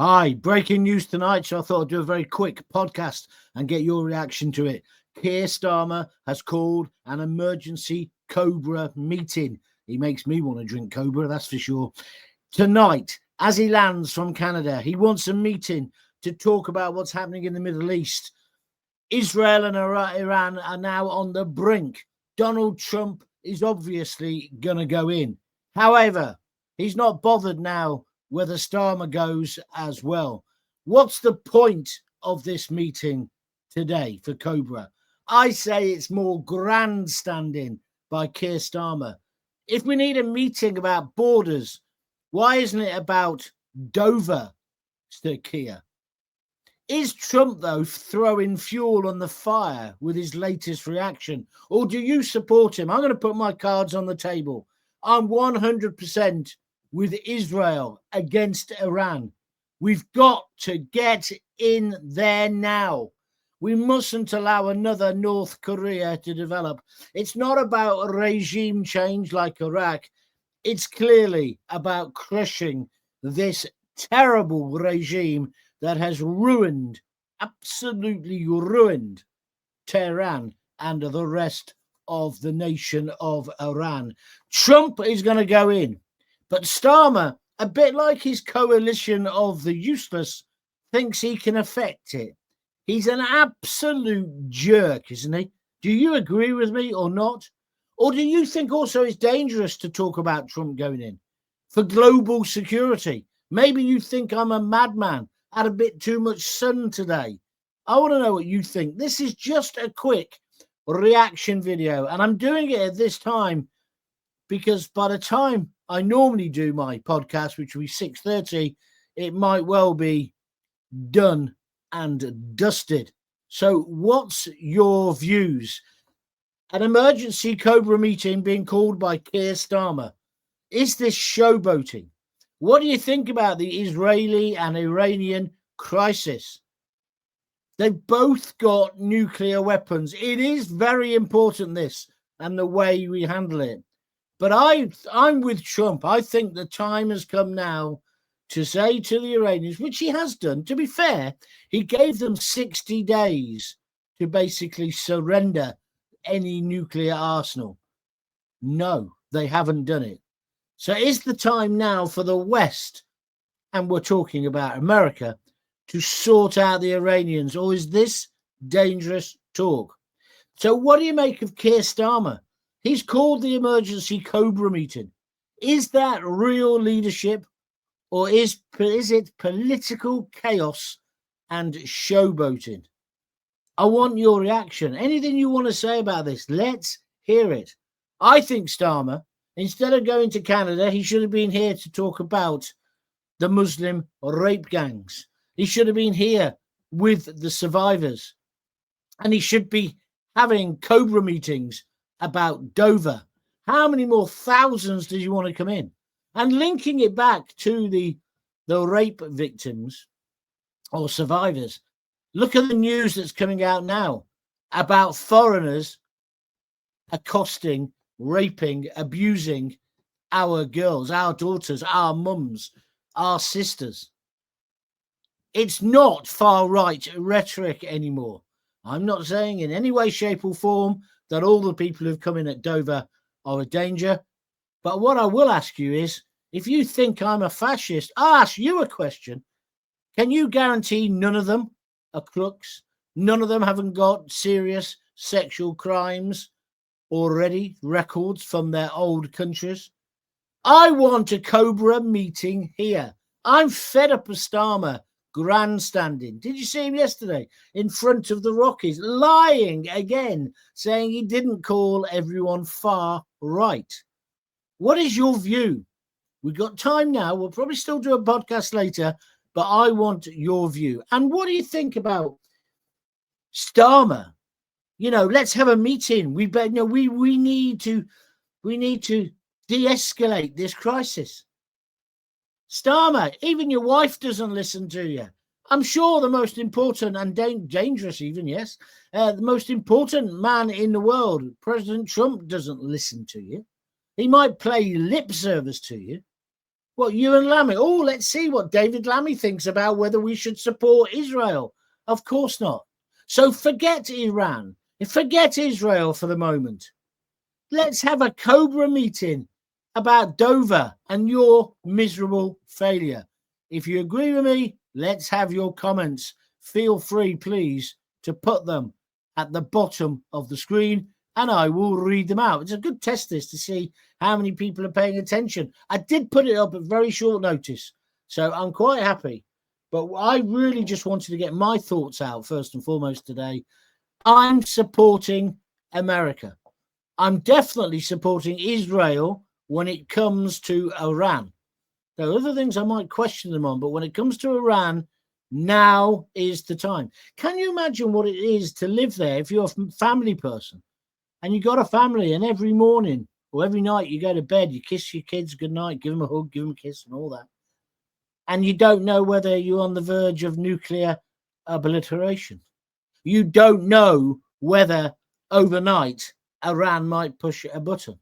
Hi, breaking news tonight, so I thought I'd do a very quick podcast and get your reaction to it. Keir Starmer has called an emergency Cobra meeting. He makes me want to drink Cobra, that's for sure. Tonight, as he lands from Canada, he wants a meeting to talk about what's happening in the Middle East. Israel and Iran are now on the brink. Donald Trump is obviously going to go in. However, he's not bothered now whether Starmer goes as well. What's the point of this meeting today for Cobra? I say it's more grandstanding by Keir Starmer. If we need a meeting about borders, why isn't it about Dover, Sir Keir? Is Trump, though, throwing fuel on the fire with his latest reaction? Or do you support him? I'm going to put my cards on the table. I'm 100% with Israel against Iran. We've got to get in there now. We mustn't allow another North Korea to develop. It's not about a regime change like Iraq. It's clearly about crushing this terrible regime that has ruined, absolutely ruined Tehran and the rest of the nation of Iran. Trump is going to go in. But Starmer, a bit like his coalition of the useless, thinks he can affect it. He's an absolute jerk, isn't he? Do you agree with me or not? Or do you think also it's dangerous to talk about Trump going in for global security? Maybe you think I'm a madman, had a bit too much sun today. I want to know what you think. This is just a quick reaction video, and I'm doing it at this time because by the time I normally do my podcast, which will be 6:30, it might well be done and dusted. So what's your views? An emergency Cobra meeting being called by Keir Starmer. Is this showboating? What do you think about the Israeli and Iranian crisis? They've both got nuclear weapons. It is very important, this, and the way we handle it. But I'm with Trump. I think the time has come now to say to the Iranians, which he has done, to be fair, he gave them 60 days to basically surrender any nuclear arsenal. No, they haven't done it. So is the time now for the West, and we're talking about America, to sort out the Iranians, or is this dangerous talk? So what do you make of Keir Starmer? He's called the emergency Cobra meeting. Is that real leadership, or is it political chaos and showboating? I want your reaction. Anything you want to say about this, let's hear it. I think Starmer, instead of going to Canada, he should have been here to talk about the Muslim rape gangs. He should have been here with the survivors. And he should be having Cobra meetings about Dover. How many more thousands do you want to come in? And linking it back to the rape victims or survivors, look at the news that's coming out now about foreigners accosting, raping, abusing our girls, our daughters, our mums, our sisters. It's not far-right rhetoric anymore. I'm not saying in any way, shape or form that all the people who've come in at Dover are a danger. But what I will ask you is, if you think I'm a fascist, I'll ask you a question. Can you guarantee none of them are crooks? None of them haven't got serious sexual crimes already, records from their old countries? I want a Cobra meeting here. I'm fed up of Starmer grandstanding. Did you see him yesterday in front of the Rockies, lying again, saying he didn't call everyone far right? What is your view? We've got time now. We'll probably still do a podcast later, but I want your view. And what do you think about Starmer? You know, let's have a meeting. We need to de-escalate this crisis. Starmer, even your wife doesn't listen to you. I'm sure the most important and dangerous even, yes, the most important man in the world, President Trump, doesn't listen to you. He might play lip service to you, What, you and Lammy? Oh, let's see what David Lammy thinks about whether we should support Israel. Of course not. So forget Iran. Forget Israel for the moment. Let's have a Cobra meeting about Dover and your miserable failure. If you agree with me, let's have your comments. Feel free, please, to put them at the bottom of the screen and I will read them out. It's a good test this to see how many people are paying attention. I did put it up at very short notice, so I'm quite happy. But I really just wanted to get my thoughts out first and foremost today. I'm supporting America. I'm definitely supporting Israel when it comes to Iran. There are other things I might question them on, but when it comes to Iran, now is the time. Can you imagine what it is to live there if you're a family person and you got a family and every morning or every night you go to bed, you kiss your kids goodnight, give them a hug, give them a kiss and all that. And you don't know whether you're on the verge of nuclear obliteration. You don't know whether overnight Iran might push a button.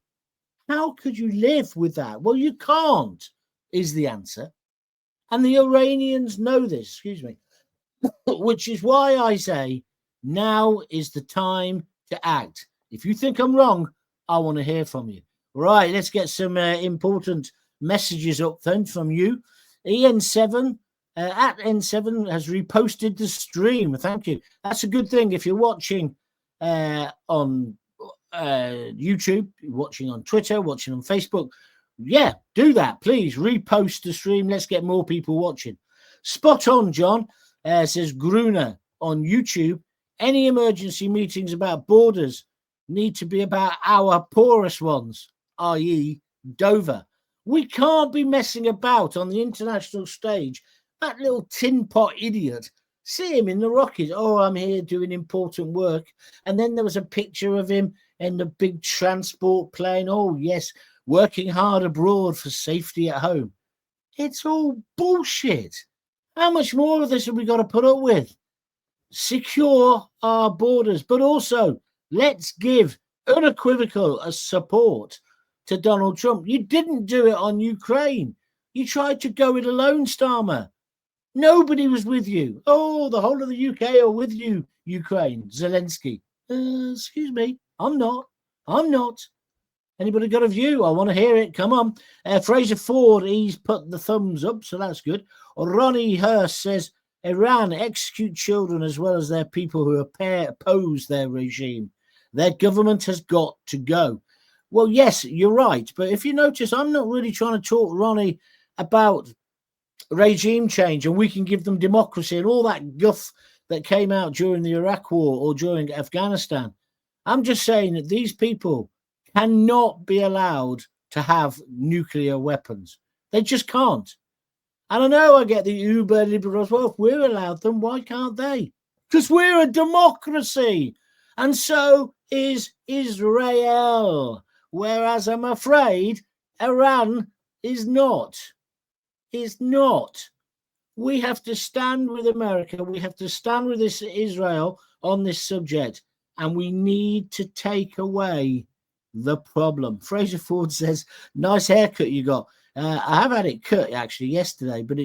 How could you live with that? Well, you can't, is the answer. And the Iranians know this, which is why I say now is the time to act. If you think I'm wrong, I want to hear from you. Right, let's get some important messages up then from you. EN7 at N7 has reposted the stream. Thank you. That's a good thing. If you're watching on YouTube, watching on Twitter, watching on Facebook, yeah, do that. Please repost the stream. Let's get more people watching. Spot on, John. Says Gruner on YouTube. Any emergency meetings about borders need to be about our poorest ones, i.e. Dover. We can't be messing about on the international stage. That little tin pot idiot, see him in the Rockies. Oh, I'm here doing important work. And then there was a picture of him in the big transport plane. Oh, yes, working hard abroad for safety at home. It's all bullshit. How much more of this have we got to put up with? Secure our borders, but also let's give unequivocal support to Donald Trump. You didn't do it on Ukraine. You tried to go it alone, Starmer. Nobody was with you. Oh, the whole of the UK are with you, Ukraine. Zelensky. Excuse me. I'm not. Anybody got a view? I want to hear it. Come on. Fraser Ford, he's put the thumbs up, so that's good. Ronnie Hurst says, Iran execute children as well as their people who oppose their regime. Their government has got to go. Well, yes, you're right. But if you notice, I'm not really trying to talk, Ronnie, about regime change and we can give them democracy and all that guff that came out during the Iraq war or during Afghanistan. I'm just saying that these people cannot be allowed to have nuclear weapons. They just can't. And I know I get the uber liberals. Well, if we're allowed them, why can't they? Because we're a democracy. And so is Israel. Whereas I'm afraid Iran is not. Is not. We have to stand with America. We have to stand with this Israel on this subject. And we need to take away the problem. Fraser Ford says, nice haircut you got. I have had it cut actually yesterday, but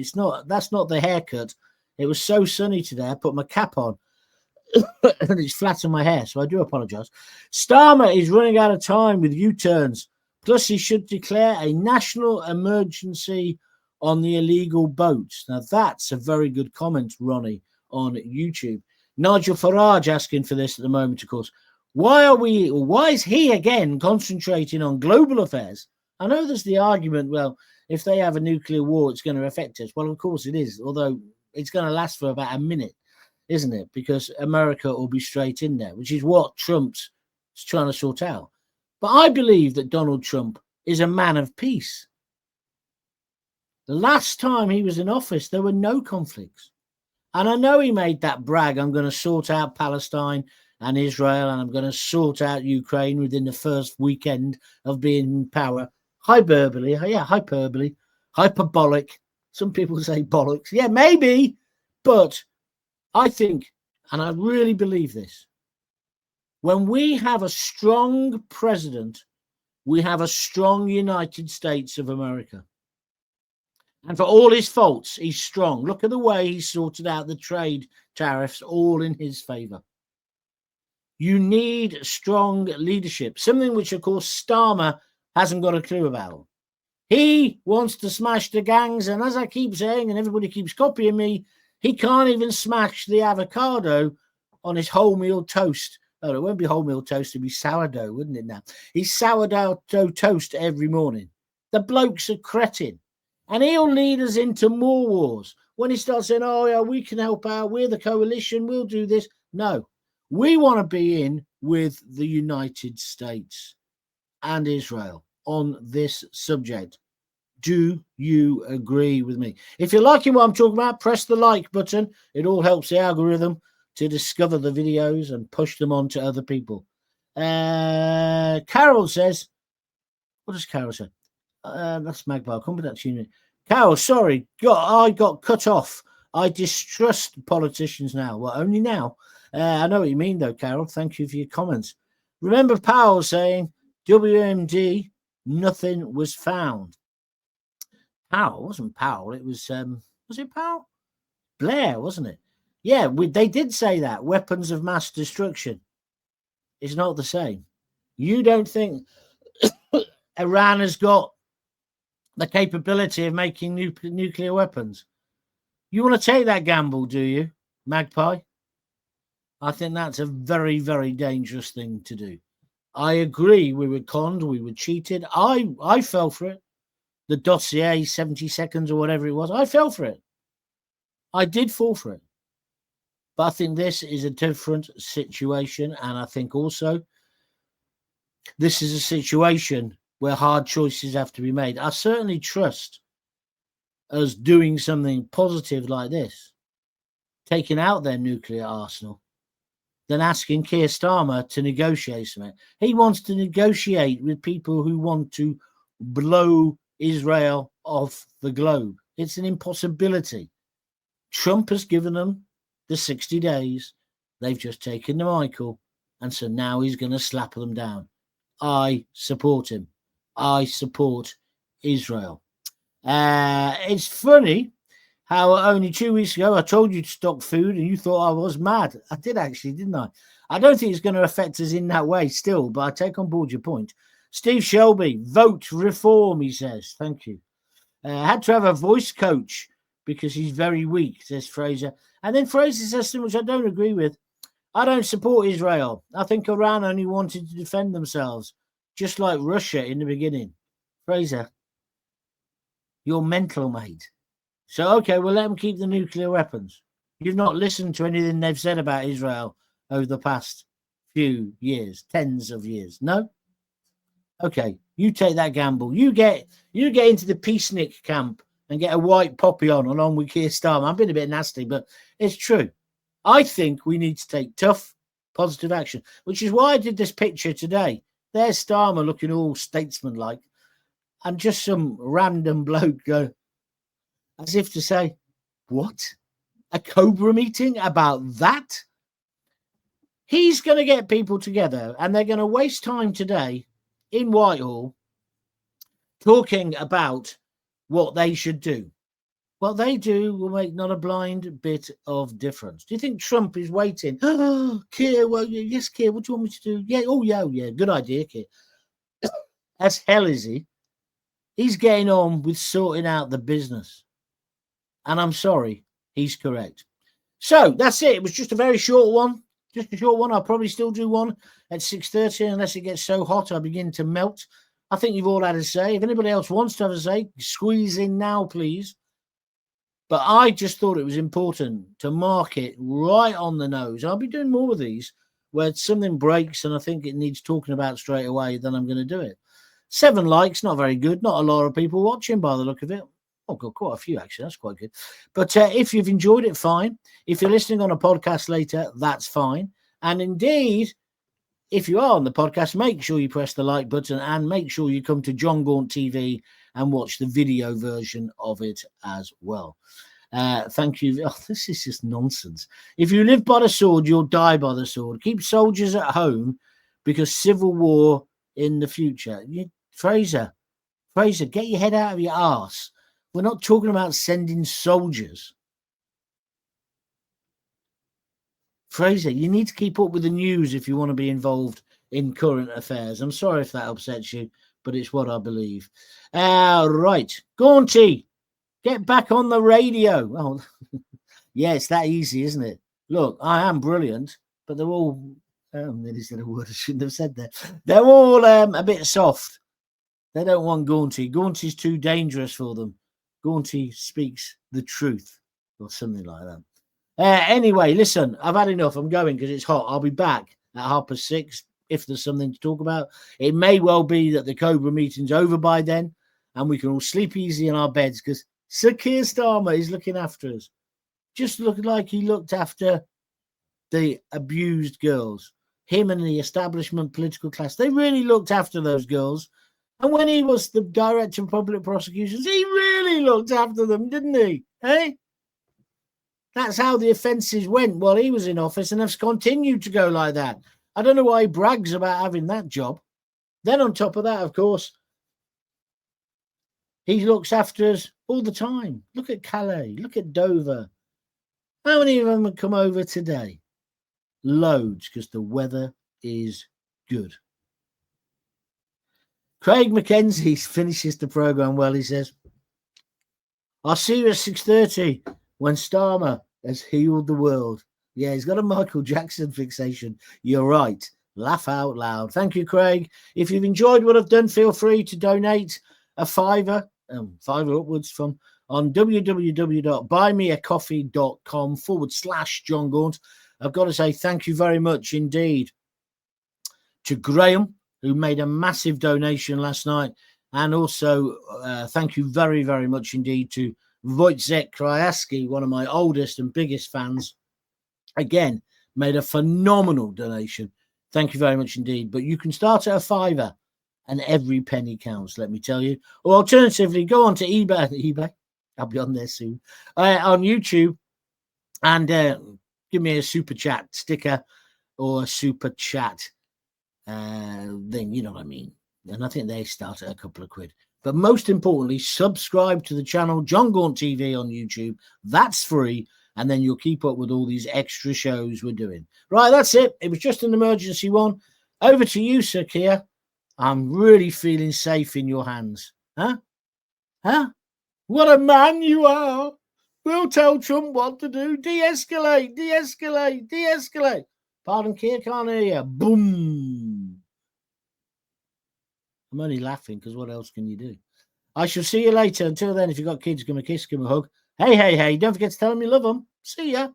that's not the haircut. It was so sunny today. I put my cap on and it's flat on my hair. So I do apologize. Starmer is running out of time with U-turns. Plus he should declare a national emergency on the illegal boats. Now that's a very good comment, Ronnie, on YouTube. Nigel Farage asking for this at the moment, of course. Why is he again concentrating on global affairs? I know there's the argument, well, if they have a nuclear war, it's going to affect us. Well, of course it is, although it's going to last for about a minute, isn't it? Because America will be straight in there, which is what Trump's trying to sort out. But I believe that Donald Trump is a man of peace. The last time he was in office, there were no conflicts. And I know he made that brag, I'm going to sort out Palestine and Israel, and I'm going to sort out Ukraine within the first weekend of being in power. Hyperbole. Hyperbolic. Some people say bollocks. Yeah, maybe. But I think, and I really believe this, when we have a strong president, we have a strong United States of America. And for all his faults, he's strong. Look at the way he sorted out the trade tariffs, all in his favour. You need strong leadership, something which, of course, Starmer hasn't got a clue about. He wants to smash the gangs, and as I keep saying, and everybody keeps copying me, he can't even smash the avocado on his wholemeal toast. Oh, it won't be wholemeal toast, it'd be sourdough, wouldn't it now? He's sourdough toast every morning. The bloke's a cretin. And he'll lead us into more wars. When he starts saying, oh, yeah, we can help out, we're the coalition, we'll do this. No, we want to be in with the United States and Israel on this subject. Do you agree with me? If you're liking what I'm talking about, press the like button. It all helps the algorithm to discover the videos and push them on to other people. Carol says, what does Carol say? That's Magpie. I'll come back to you. Carol, sorry, I got cut off. I distrust politicians now. Well, only now. I know what you mean, though, Carol. Thank you for your comments. Remember Powell saying, WMD, nothing was found. Powell, wasn't Powell. It was it Powell? Blair, wasn't it? Yeah, they did say that. Weapons of mass destruction. It's not the same. You don't think Iran has got the capability of making nuclear weapons? You want to take that gamble, do you, Magpie? I think that's a very, very dangerous thing to do. I agree. We were conned. We were cheated. I fell for it. The dossier, 70 seconds or whatever it was. I fell for it. I did fall for it. But I think this is a different situation. And I think also this is a situation where hard choices have to be made. I certainly trust us doing something positive like this, taking out their nuclear arsenal, than asking Keir Starmer to negotiate something. He wants to negotiate with people who want to blow Israel off the globe. It's an impossibility. Trump has given them the 60 days. They've just taken the Michael, and so now he's going to slap them down. I support him. I support Israel. It's funny how only 2 weeks ago I told you to stock food and you thought I was mad. I did actually, didn't I? I don't think it's going to affect us in that way still, but I take on board your point. Steve Shelby, vote reform, he says. Thank you. Had to have a voice coach because he's very weak, says Fraser. And then Fraser says something which I don't agree with. I don't support Israel. I think Iran only wanted to defend themselves, just like Russia in the beginning. Fraser, you're mental, mate. So, okay, we'll let them keep the nuclear weapons. You've not listened to anything they've said about Israel over the past few years, tens of years. No? Okay, you take that gamble. You get into the peacenik camp and get a white poppy on along with Keir Starmer. I've been a bit nasty, but it's true. I think we need to take tough, positive action, which is why I did this picture today. There's Starmer looking all statesman-like, and just some random bloke go, as if to say, what? A Cobra meeting about that? He's going to get people together, and they're going to waste time today in Whitehall talking about what they should do. What they do will make not a blind bit of difference. Do you think Trump is waiting? Oh, Keir, well, yes, Keir, what do you want me to do? Yeah, oh, yeah, good idea, Keir. As hell is he? He's getting on with sorting out the business. And I'm sorry, he's correct. So that's it. It was just a very short one. Just a short one. I'll probably still do one at 6:30 unless it gets so hot I begin to melt. I think you've all had a say. If anybody else wants to have a say, squeeze in now, please. But I just thought it was important to mark it right on the nose. I'll be doing more of these where something breaks and I think it needs talking about straight away, then I'm going to do it. 7 likes, not very good. Not a lot of people watching by the look of it. Oh, got quite a few, actually. That's quite good. But if you've enjoyed it, fine. If you're listening on a podcast later, that's fine. And indeed, if you are on the podcast, make sure you press the like button and make sure you come to Jon Gaunt TV and watch the video version of it as well. Thank you. Oh, this is just nonsense. If you live by the sword, you'll die by the sword. Keep soldiers at home because civil war in the future. Fraser, get your head out of your arse. We're not talking about sending soldiers. Fraser, you need to keep up with the news if you want to be involved in current affairs. I'm sorry if that upsets you, but it's what I believe. Right. Gaunty, get back on the radio. Oh, yeah, it's that easy, isn't it? Look, I am brilliant, but they're all... nearly said a word I shouldn't have said there. They're all a bit soft. They don't want Gaunty. Gaunty's too dangerous for them. Gaunty speaks the truth, or something like that. Anyway, listen, I've had enough. I'm going because it's hot. I'll be back at 6:30 if there's something to talk about. It may well be that the Cobra meeting's over by then and we can all sleep easy in our beds because Sir Keir Starmer is looking after us. Just looked like he looked after the abused girls. Him and the establishment political class, they really looked after those girls. And when he was the director of public prosecutions, he really looked after them, didn't he? Hey? That's how the offences went while he was in office and have continued to go like that. I don't know why he brags about having that job. Then on top of that, of course, he looks after us all the time. Look at Calais. Look at Dover. How many of them have come over today? Loads, because the weather is good. Craig Mackenzie finishes the programme well. He says, I'll see you at 6:30 when Starmer has healed the world. Yeah, he's got a Michael Jackson fixation. You're right. Laugh out loud. Thank you, Craig. If you've enjoyed what I've done, feel free to donate a £5, £5 upwards on www.buymeacoffee.com/Jon Gaunt. I've got to say thank you very much indeed to Graham, who made a massive donation last night. And also thank you very, very much indeed to Wojciech Krajewski, one of my oldest and biggest fans. Again, made a phenomenal donation. Thank you very much indeed. But you can start at a £5 and every penny counts, let me tell you. Or alternatively, go on to eBay. I'll be on there soon. On YouTube and give me a super chat sticker or a super chat thing, you know what I mean. And I think they start at a couple of quid. But most importantly, subscribe to the channel, Jon Gaunt TV on YouTube. That's free. And then you'll keep up with all these extra shows we're doing. Right, that's it. It was just an emergency one. Over to you, Sir Keir. I'm really feeling safe in your hands. Huh? What a man you are. We'll tell Trump what to do. De-escalate, de-escalate, de-escalate. Pardon, Keir, can't hear you. Boom. I'm only laughing because what else can you do? I shall see you later. Until then, if you've got kids, give them a kiss, give them a hug. Hey, don't forget to tell them you love them. See ya.